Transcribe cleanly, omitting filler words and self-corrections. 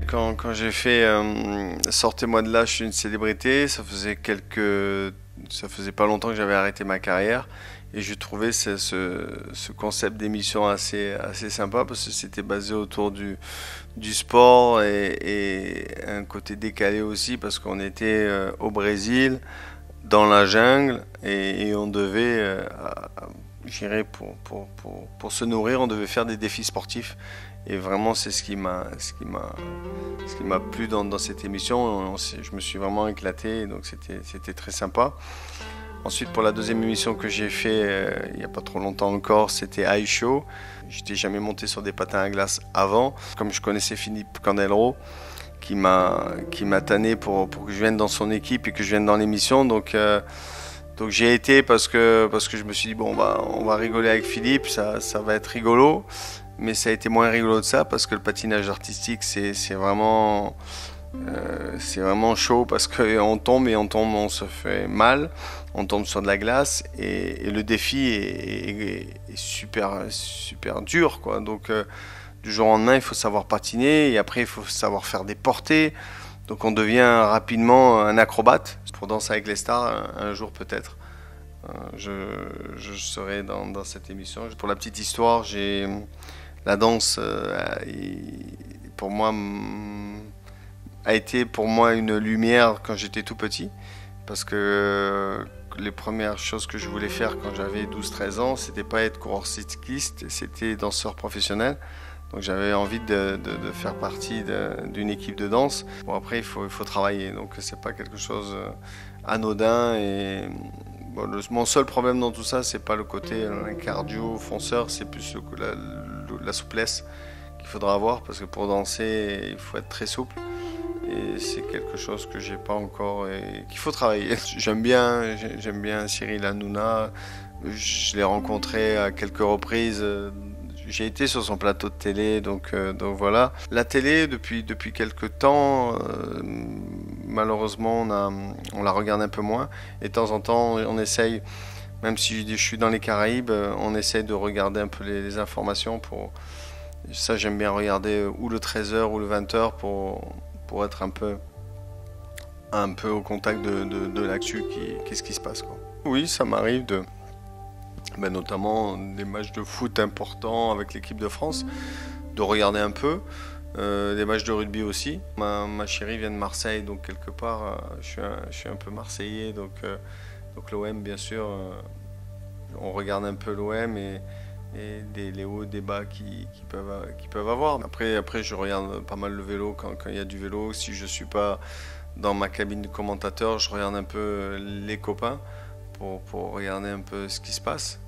quand j'ai fait Sortez-moi de là, je suis une célébrité, ça faisait pas longtemps que j'avais arrêté ma carrière et je trouvais ce concept d'émission assez sympa parce que c'était basé autour du sport et un côté décalé aussi parce qu'on était au Brésil, dans la jungle et on devait, j'irais pour se nourrir, on devait faire des défis sportifs. Et vraiment, c'est ce qui m'a plu dans cette émission. Je me suis vraiment éclaté, donc c'était très sympa. Ensuite, pour la deuxième émission que j'ai fait il n'y a pas trop longtemps encore, c'était Ice Show. J'étais jamais monté sur des patins à glace avant. Comme je connaissais Philippe Candeloro, qui m'a tanné pour que je vienne dans son équipe et que je vienne dans l'émission. Donc j'ai été parce que je me suis dit, bon, on va rigoler avec Philippe, ça va être rigolo. Mais ça a été moins rigolo de ça parce que le patinage artistique, c'est vraiment chaud parce qu'on tombe et on se fait mal. On tombe sur de la glace et le défi est super dur, quoi. Donc du jour au lendemain, il faut savoir patiner et après il faut savoir faire des portées. Donc on devient rapidement un acrobate pour danser avec les stars un jour peut-être. Je serai dans cette émission. Pour la petite histoire, la danse pour moi a été pour moi une lumière quand j'étais tout petit parce que les premières choses que je voulais faire quand j'avais 12-13 ans, c'était pas être coureur cycliste, c'était danseur professionnel. Donc j'avais envie de faire partie d'une équipe de danse. Bon, après il faut travailler, donc c'est pas quelque chose anodin et bon, mon seul problème dans tout ça, c'est pas le côté cardio fonceur, c'est plus la souplesse qu'il faudra avoir parce que pour danser, il faut être très souple. Et c'est quelque chose que j'ai pas encore et qu'il faut travailler. J'aime bien Cyril Hanouna. Je l'ai rencontré à quelques reprises. J'ai été sur son plateau de télé, donc voilà. La télé, depuis quelques temps, malheureusement, on la regarde un peu moins. Et de temps en temps, on essaye, même si je suis dans les Caraïbes, on essaye de regarder un peu les informations. Ça, j'aime bien regarder ou le 13h ou le 20h pour être un peu au contact de l'actu, qu'est-ce qui se passe, quoi. Oui, ça m'arrive notamment des matchs de foot importants avec l'équipe de France, de regarder un peu, des matchs de rugby aussi. Ma chérie vient de Marseille, donc quelque part, je suis un peu marseillais, donc l'OM, bien sûr, on regarde un peu l'OM et les hauts débats qu'ils peuvent avoir. Après, je regarde pas mal le vélo quand il y a du vélo. Si je suis pas dans ma cabine de commentateur, je regarde un peu les copains pour regarder un peu ce qui se passe.